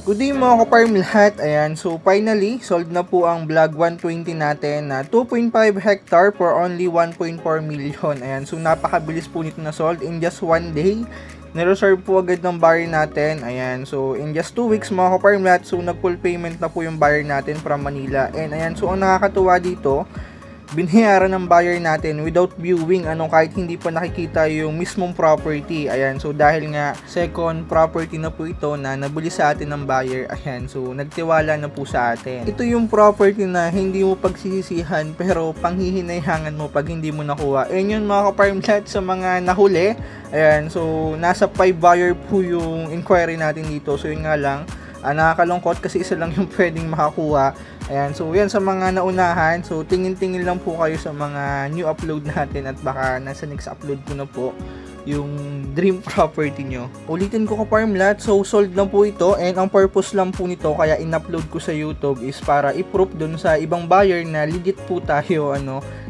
Good day mga ka-farm lahat. Ayan, so finally, sold na po ang Vlog 120 natin na 2.5 hectare for only 1.4 million. Ayan, so napakabilis po nito na sold in just one day. Nireserve po agad ng buyer natin. Ayan, so in just 2 weeks mga ka-farm lahat, so nag-full payment na po yung buyer natin from Manila. And ayan, so ang nakakatuwa dito, binayaran ng buyer natin without viewing, kahit hindi pa nakikita yung mismong property. Ayan, so dahil nga second property na po ito na nabili sa atin ng buyer, ayan, so nagtiwala na po sa atin. Ito yung property na hindi mo pagsisisihan pero panghihinayangan mo pag hindi mo nakuha. Ayan yun mga ka-farm lahat sa mga nahuli. Ayan, so nasa 5 buyer po yung inquiry natin dito. So yun nga lang, nakakalungkot kasi isa lang yung pwedeng makakuha. Ayan, so yan sa mga naunahan. So tingin-tingin lang po kayo sa mga new upload natin at baka nasa next upload ko na po yung dream property nyo. Ulitin ko ka-farm lahat, so sold lang po ito and ang purpose lang po nito kaya in-upload ko sa YouTube is para i-proof dun sa ibang buyer na legit po tayo,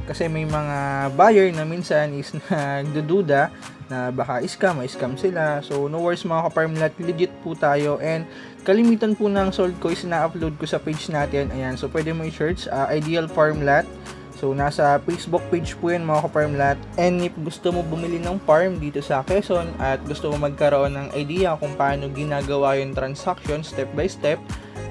kasi may mga buyer na minsan is nagdududa na baka scam sila. So no worries mga ka-farm lahat, legit po tayo and kalimitan po ng sold ko is na-upload ko sa page natin. Ayan, so pwede mo i-search Ideal Farm Lot. So nasa Facebook page po yan mga ka-farm lot. And if gusto mo bumili ng farm dito sa Quezon at gusto mo magkaroon ng idea kung paano ginagawa yung transaction step by step,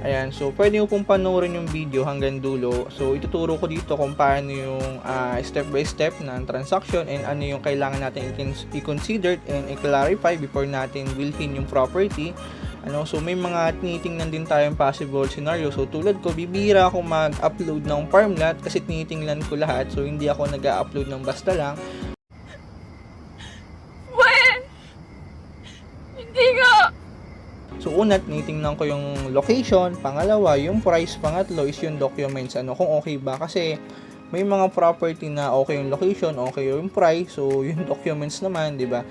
ayan, so pwede mo pong panoorin yung video hanggang dulo. So ituturo ko dito kung paano yung step by step ng transaction and ano yung kailangan natin i-consider and i-clarify before natin bilhin yung property. So may mga tinitingnan din tayong possible scenario. So tulad ko, bibihira ako mag-upload ng farm lot kasi tinitingnan ko lahat. So hindi ako nag-upload ng basta lang. When? Hindi nga. So una, tinitingnan ko yung location, pangalawa, yung price, pangatlo is yung documents, kung okay ba. Kasi may mga property na okay yung location, okay yung price, so yung documents naman, di ba?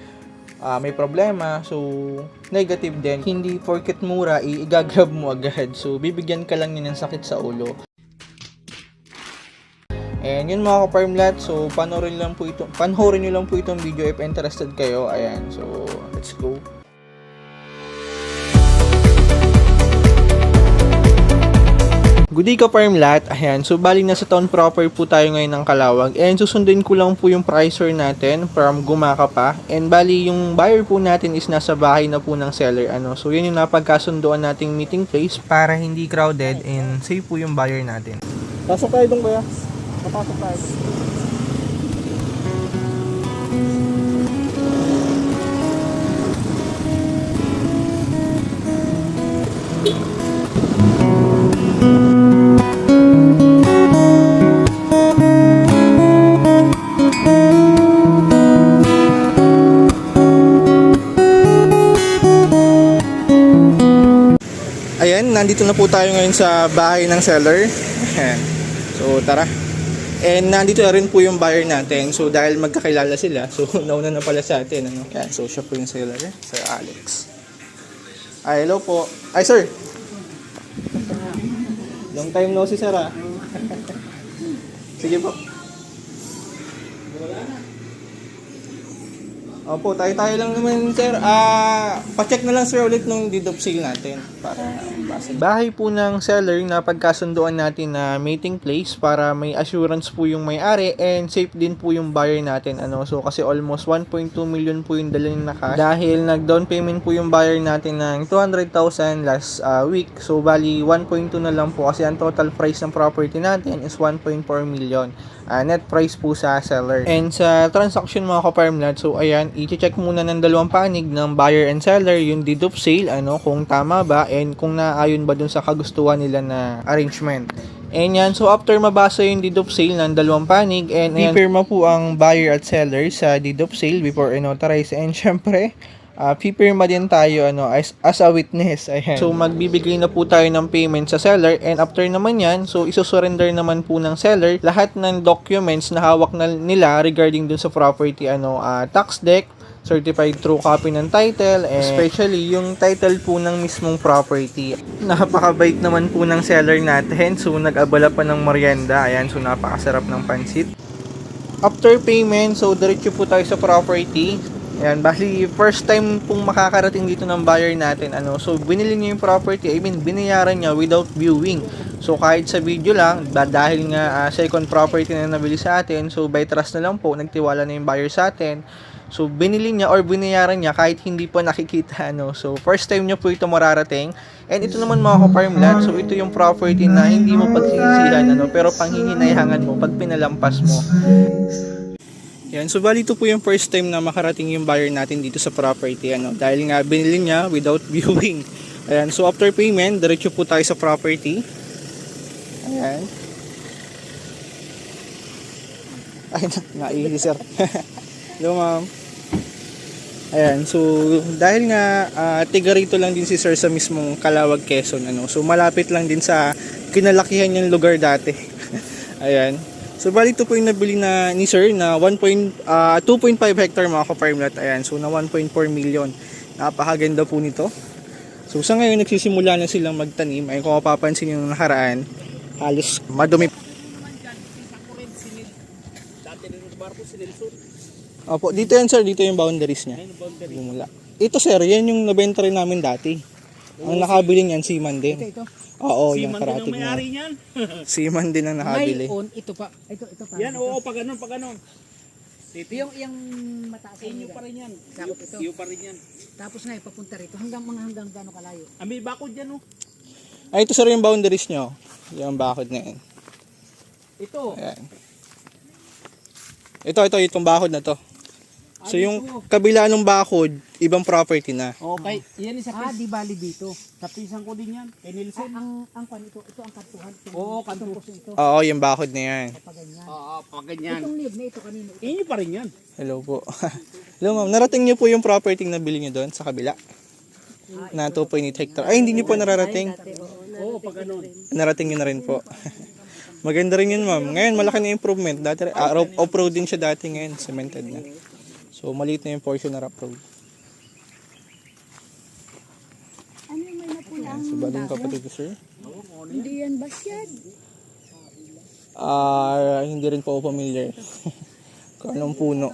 May problema, so negative din. Hindi porket mura, i-grab mo agad. So bibigyan ka lang niya ng sakit sa ulo. And yun mga ka-farm lot, so panoorin nyo lang po itong video if interested kayo. Ayan, so let's go. Good day ka-farm lot. Ayan, so bali nasa town proper po tayo ngayon ng Calawag. And susundin ko lang po yung pricer natin from Gumaka pa. And bali yung buyer po natin is nasa bahay na po ng seller. So yun yung napagkasunduan nating meeting place para hindi crowded and safe po yung buyer natin. Pasok tayo dong kuya. Papasok tayo. Ayan, nandito na po tayo ngayon sa bahay ng seller. Ayan. So, tara. And nandito na rin po yung buyer natin. So, dahil magkakilala sila, so nauna na pala sa atin. Ayan, so siya po yung seller, Sir Alex. Hello po. Ay, sir. Long time no see, sir, Sige po. Opo, tayo lang naman, sir. Pa-check na lang, sir, ulit nung deed of sale natin para basa. Bahay po ng seller na pagkasunduan natin na meeting place para may assurance po yung may-ari and safe din po yung buyer natin. So kasi almost 1.2 million po yung dala na cash dahil nag-down payment po yung buyer natin ng 200,000 last week. So bali 1.2 na lang po kasi ang total price ng property natin is 1.4 million. Net price po sa seller. And sa transaction mga ka-farm lot, so ayan, i-check muna ng dalawang panig ng buyer and seller yung deed of sale, kung tama ba and kung naayon ba dun sa kagustuhan nila na arrangement. And yan, so after mabasa yung deed of sale ng dalawang panig and pipirma po ang buyer at seller sa deed of sale before i-notarize. And syempre, pipirma din tayo as a witness. Ayan. So magbibigay na po tayo ng payment sa seller and after naman yan, so isosurrender naman po ng seller lahat ng documents na hawak na nila regarding dun sa property, tax deck, certified true copy ng title, and especially yung title po ng mismong property. Napakabait naman po ng seller natin, so nag-abala pa ng merienda. Ayan, so napakasarap ng pansit. After payment, so diretso po tayo sa property. Ayan, bali first time pong makakarating dito ng buyer natin, ano. So binili niya yung property, I mean binayaran niya without viewing. So kahit sa video lang, dahil nga second property na nabili sa atin, so by trust na lang po, nagtiwala na yung buyer sa atin. So binili niya or binayaran niya kahit hindi pa nakikita, ano. So first time niya po ito mararating. And ito naman mga ka-farm land, so ito yung property na hindi mo pagsisisihan, ano, pero panghihinayangan mo pag pinalampas mo. Yan, so bali ito po yung first time na makarating yung buyer natin dito sa property, ano, dahil nga binili niya without viewing. Ayan, so after payment, diretso po tayo sa property. Ayan. Ay, naihi sir. Hello ma'am. Ayan, so dahil nga tiga rito lang din si sir sa mismong Calawag, Quezon, ano, so malapit lang din sa kinalakihan niyang lugar dati. Ayan. So bali ito po yung nabili na ni sir na 2.5 hectare mga ka-farm lot. Ayan, so na 1.4 million. Napakaganda po nito. So sa ngayon nagsisimula na silang magtanim. Ayun, kung mapapansin yung nakaraan, halos madumi. Opo, dito yan sir, dito yung boundaries niya. Bumula. Ito sir, yan yung nabenta rin namin dati. Ang nakabili niyan Seaman din. Ito. Oo, Si yung Man din ang karating may-ari niya. niyan. Seaman din ang nakabili. Ngayon, ito pa. Ito pa. Yan, oo, pag ganun. Yung mataas Inyo pa rin yan. Sakop ito. Iyo pa rin yan. Tapos nga papunta rito hanggang gano'ng kalayo. May bakod yan, oh. Ay, ito sir yung boundaries nyo. Yung bakod na yan. Ito. Ayan. Ito, itong bakod na to. So yung kabila ng bakod, ibang property na. Okay, yan isa Di bali dito. Kapisan ko din yan. Kay Nilsen. Ang pan ito ang kantuhan. Oo, kanto. Ito Oo, yung bakod na yan. pa ganyan. Oo, pag ganyan. Itong live na ito kanino. Inyo pa rin yan. Hello po. Hello ma'am, narating niyo po yung property na nabili niyo doon sa kabila? Na 2.8 hectare. Ay, hindi niyo po nararating. Oo, pag ganun. Narating niyo na rin po. Maganda rin yun ma'am. Ngayon, malaki na improvement. Dati, off-road din siya dati ngayon. Cemented na. So, maliit na yung portion na rough road. Ano yung may napulang? So, bali yung kapatid ko, sir. Hindi yan basyad. Hindi rin po ako familiar. Kung anong puno.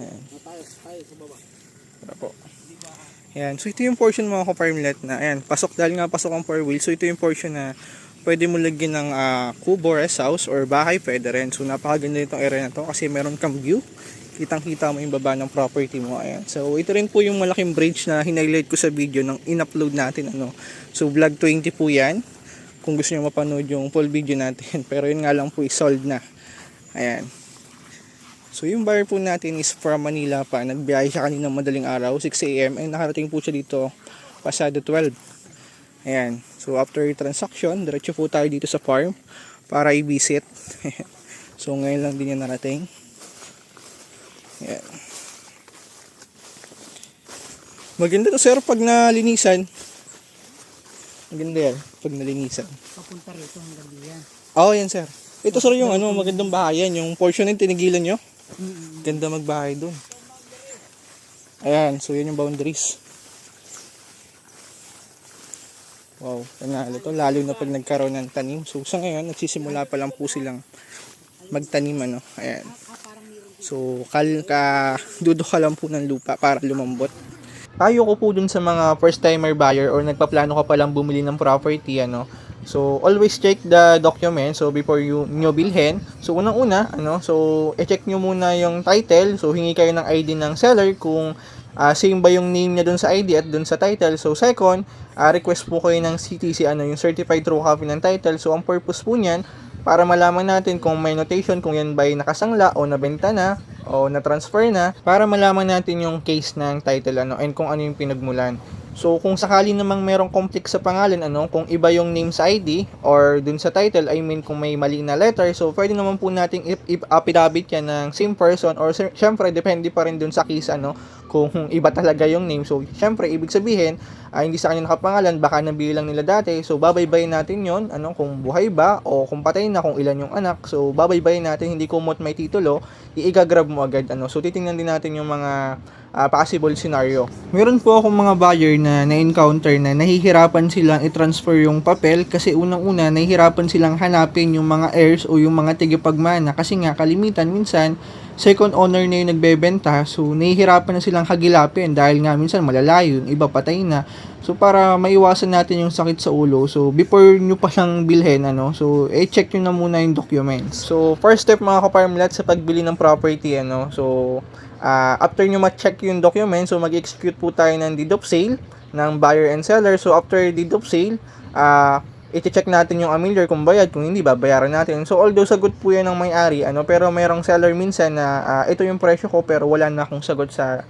Ayan. Tara po. Ayan. So, ito yung portion mga ka-farmlet na, ayan, pasok dahil nga pasok ang 4 wheel. So, ito yung portion na pwede mo lagyan ng kubo, rest house, or bahay, pwede rin. So, napakaganda itong area na to kasi meron kang view. Kitang-kita mo yung baba ng property mo. Ayan. So, ito rin po yung malaking bridge na hinighlight ko sa video nang in-upload natin. Ano. So, vlog 20 po yan. Kung gusto nyo mapanood yung full video natin. Pero yun nga lang po, sold na. Ayan. So, yung buyer po natin is from Manila pa. Nagbiyahe siya kanina madaling araw, 6 AM. And nakarating po siya dito pasado 12. Ayan. So, after transaction, diretso po tayo dito sa farm para i-visit. So, ngayon lang din yan narating. Ayan. Maganda to sir pag nalinisan. Maganda yan pag nalinisan. Papunta rito hanggang diyan. Oo, yan sir. Ito sir yung magandang bahayan. Yung portion na tinigilan nyo. Ganda magbahay dun. Ayan, so yan yung boundaries. Wow, panalo to. Lalo na pag nagkaroon ng tanim. So sa ngayon, nagsisimula pa lang po silang magtanim. Ano. Ayan. So, duduka lang po ng lupa para lumambot. Tayo ko po dun sa mga first timer buyer or nagpaplano ka palang bumili ng property, ano. So, always check the document. So, before nyo bilhin. So, unang-una, so, i-check nyo muna yung title. So, hingi kayo ng ID ng seller kung same ba yung name niya dun sa ID at dun sa title. So, second, request po kayo ng CTC, yung Certified True Copy ng title. So, ang purpose po niyan, para malaman natin kung may notation, kung yan ba ay nakasangla o nabenta na o na-transfer na, para malaman natin yung case ng title and kung ano yung pinagmulan. So kung sakali namang merong conflict sa pangalan, kung iba yung name sa ID or dun sa title, I mean kung may mali na letter, so pwede naman po nating affidavit yan ng same person or syempre depende pa rin dun sa case kung iba talaga yung name. So syempre ibig sabihin hindi sa kanya nakapangalan, baka nabilang nila dati. So babaybayin natin yon kung buhay ba o kung patay na, kung ilan yung anak. So babaybayin natin, hindi kumot may titulo, i-grab mo agad. So titingnan din natin yung mga possible scenario. Meron po akong mga buyer na na-encounter na nahihirapan silang i-transfer yung papel kasi unang-una nahihirapan silang hanapin yung mga heirs o yung mga tigipagmana kasi nga kalimitan minsan second owner na yung nagbebenta, so nahihirapan na silang hagilapin dahil nga minsan malalayo, yung iba patay na. So para maiwasan natin yung sakit sa ulo, so before nyo pa siyang bilhin, so check nyo na muna yung documents. So first step mga ka-farmlat sa pagbili ng property, so after nyo ma-check yung documents, so mag-execute po tayo ng deed of sale ng buyer and seller. So after deed of sale, i-check natin yung amilyar kung bayad, kung hindi babayaran natin. So although sagot po yan ng may-ari, pero merong seller minsan na ito yung presyo ko pero wala na akong sagot sa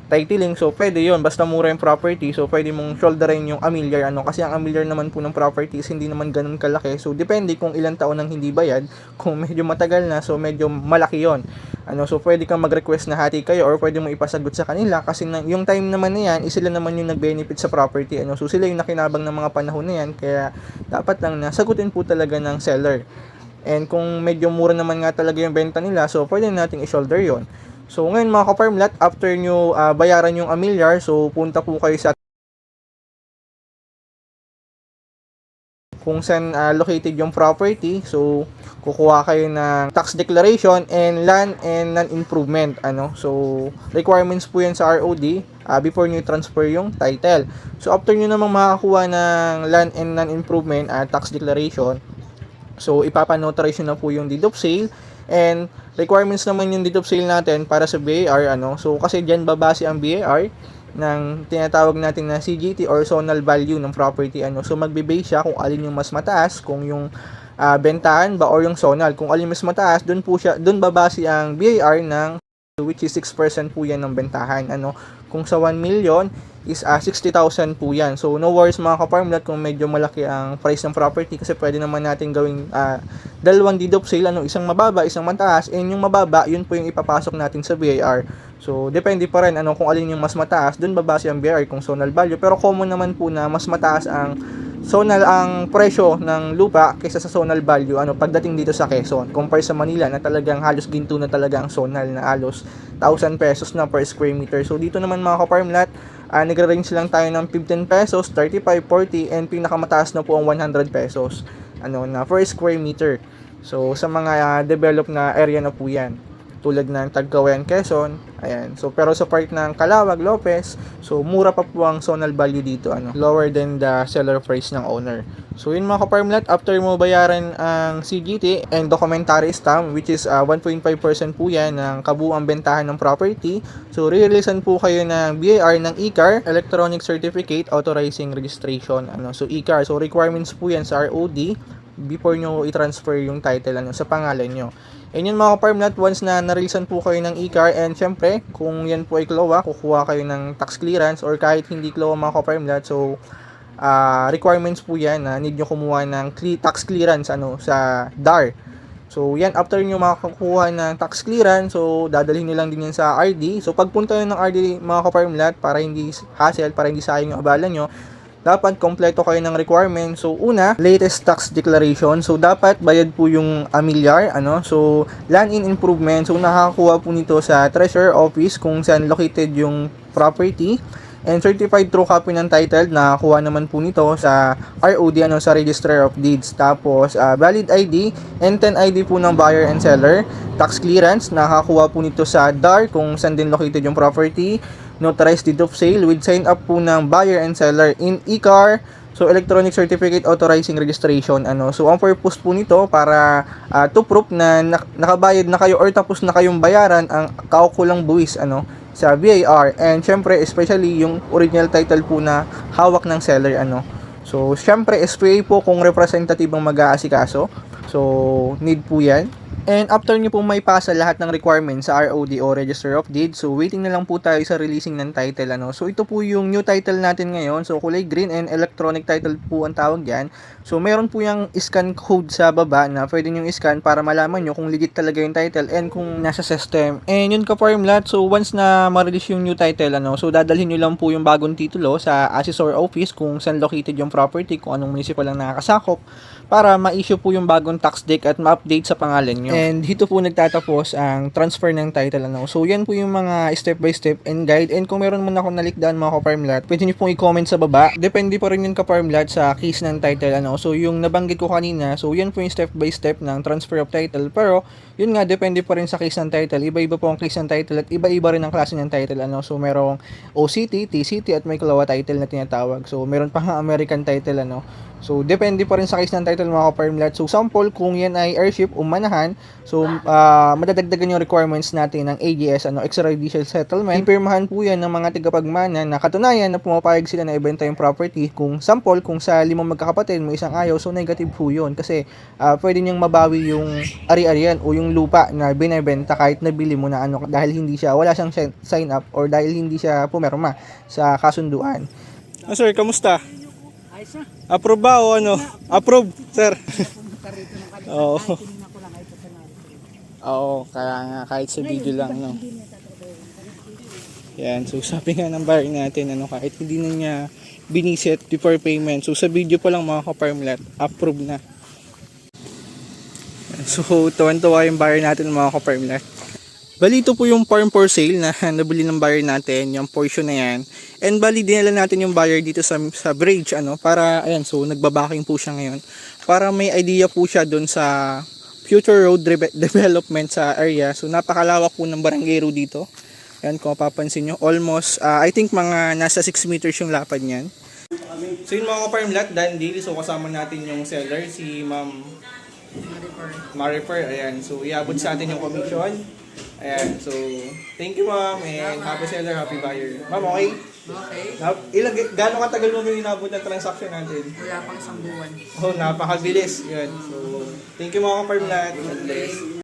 titling, so pwede yun, basta mura yung property, so pwede mong shoulderin yung amilyar, kasi ang amilyar naman po ng properties hindi naman ganun kalaki, so depende kung ilang taon nang hindi bayad. Kung medyo matagal na, so medyo malaki yon. So pwede kang mag-request na hati kayo or pwede mo ipasagot sa kanila kasi yung time naman na yan, sila naman yung nag-benefit sa property, so sila yung nakinabang ng mga panahon na yan, kaya dapat lang na sagutin po talaga ng seller. And kung medyo mura naman nga talaga yung benta nila, so pwede nating i-shoulder yon. So ngayon mga ka-farmlat, after nyo bayaran yung amilyar, so punta po kayo sa kung saan located yung property. So kukuha kayo ng tax declaration and land and non-improvement. So requirements po yan sa ROD before nyo transfer yung title. So after nyo namang makakuha ng land and non-improvement tax declaration, so ipapanotarize na po yung deed of sale. And requirements naman yung deed of sale natin para sa BAR, so kasi diyan babase ang BAR ng tinatawag natin na CGT or zonal value ng property, so magbe-base siya kung alin yung mas mataas, kung yung bentahan ba or yung zonal. Kung alin mas mataas, doon babase ang BAR ng which is 6% po yan ng bentahan. Kung sa 1 million is 60,000 po yan. So no worries mga ka-farmlat kung medyo malaki ang price ng property, kasi pwede naman natin gawing dalawang deed of sale, isang mababa, isang mataas, and yung mababa, yun po yung ipapasok natin sa BAR. So depende pa rin kung alin yung mas mataas, doon babase ang BAR kung zonal value. Pero common naman po na mas mataas ang zonal ang presyo ng lupa kaysa sa zonal value pagdating dito sa Quezon compare sa Manila na talagang halos ginto na talaga ang zonal, na halos 1,000 pesos na per square meter. So dito naman mga ka-farmlat, nagre-range lang tayo ng 15 pesos, 35, 40, and pinakamataas na po ang 100 pesos na per square meter. So sa mga developed na area na po yan, tulad ng Tagkawayan, Quezon, ayan. So pero sa part ng Calawag, Lopez, so mura pa po ang zonal value dito, lower than the seller price ng owner. So yun mga ka-farmlat, after mo bayaran ang CGT and documentary stamp, which is 1.5% po yan ng kabuuang bentahan ng property, so re-releasean po kayo ng BAR ng ECAR, Electronic Certificate Authorizing Registration. So ECAR, so requirements po yan sa ROD before nyo i-transfer yung title sa pangalan nyo. And yun mga ka-farmlat, once na na-releasean po kayo ng ECAR, and syempre kung yan po ay CLOA, kukuha kayo ng tax clearance, or kahit hindi CLOA mga ka-farmlat, so requirements po yan na need nyo kumuha ng tax clearance sa DAR. So yan, after nyo makakuha ng tax clearance, so dadalhin nyo lang din yan sa RD. So pagpunta nyo ng RD mga ka-farmlat, para hindi hassle, para hindi sayang yung abala nyo, dapat kompleto kayo ng requirements. So una, latest tax declaration. So dapat bayad po yung amilyar, so land in improvement, so nakakakuha po nito sa Treasurer Office kung saan located yung property, and certified true copy ng title nakakuha naman po nito sa ROD, sa Register of Deeds. Tapos valid ID and 10 ID po ng buyer and seller. Tax clearance nakakuha po nito sa DAR kung saan din located yung property. Notarized deed of sale with sign up po ng buyer and seller in ECAR, so Electronic Certificate Authorizing Registration. So ang purpose po nito para to prove na nakabayad na kayo or tapos na kayong bayaran ang kaukulang buwis sa BAR, and syempre especially yung original title po na hawak ng seller. So syempre SPA po kung representative ang mag-aasikaso, so need po yan. And after nyo po may pasa lahat ng requirements sa ROD o Register of Deeds, so waiting na lang po tayo sa releasing ng title. So ito po yung new title natin ngayon. So kulay green and electronic title po ang tawag yan. So meron po yung scan code sa baba na pwede nyo scan para malaman nyo kung legit talaga yung title and kung nasa system. And yun ka-farmlat, so once na ma-release yung new title, so dadalhin nyo lang po yung bagong titulo sa Assessor Office kung saan located yung property, kung anong municipal ang nakakasakop, para ma-issue po yung bagong tax deck at ma-update sa pangalan nyo. And dito po nagtatapos ang transfer ng title. So yan po yung mga step by step and guide. And kung meron man akong nalikdaan mga ka-farmlat, pwede nyo pong i-comment sa baba. Depende pa rin yun ka-farmlat sa case ng title. So yung nabanggit ko kanina, so yan po yung step by step ng transfer of title. Pero yun nga, depende pa rin sa case ng title. Iba-iba po ang case ng title at iba-iba rin ang klase ng title. So merong OCT, TCT at may Kulawa title na tinatawag. So meron pa nga American title. So depende pa rin sa case ng title mga ka-farmlat. So sample, kung yan ay airship o manahan, so madadagdagan yung requirements natin ng AGS, extrajudicial settlement. Ipirmahan po yan ng mga tigapagmana na katunayan na pumapayag sila na ibenta yung property. Kung sample, kung sa 5 magkakapatid mo isang ayaw, so negative po yun. Kasi pwede niyang mabawi yung ari-arian o yung lupa na binebenta kahit nabili mo na dahil hindi siya, wala siyang sign up or dahil hindi siya pumirma sa kasunduan. Sir, kamusta? Ayos na. Approve ba o ano? Approve, sir. Pumunta rito ng kanina. Oo. Tinignan ko lang ito sa namin. Oo, kaya nga kahit sa video lang, no. Yan, so sabi nga ng buyer natin, kahit hindi na niya biniset before payment. So sa video pa lang mga ka-farmlat, approve na. So tuwan-tuwa yung buyer natin mga ka-farmlat. Bali ito po yung farm for sale na nabili ng buyer natin, yung portion na yan. And bali dinala natin yung buyer dito sa bridge, para, ayan, so nagbabacking po siya ngayon. Para may idea po siya doon sa future road development sa area. So napakalawak po ng barangay road dito. Ayan, kung mapapansin nyo, almost, I think mga nasa 6 meters yung lapad niyan. So yun mga ka-farmlat, done deal. So kasama natin yung seller, si Ma'am Marifer. Ayan, so iabot sa atin yung commission. Ayan, so thank you ma'am and happy seller, happy buyer. Ma'am, okay? Okay. Gano'ng katagal mo yung inabot ng transaction natin? Wala pang isang buwan. Oh, napakabilis. Yun. So, thank you mga ka-farmlat. God bless.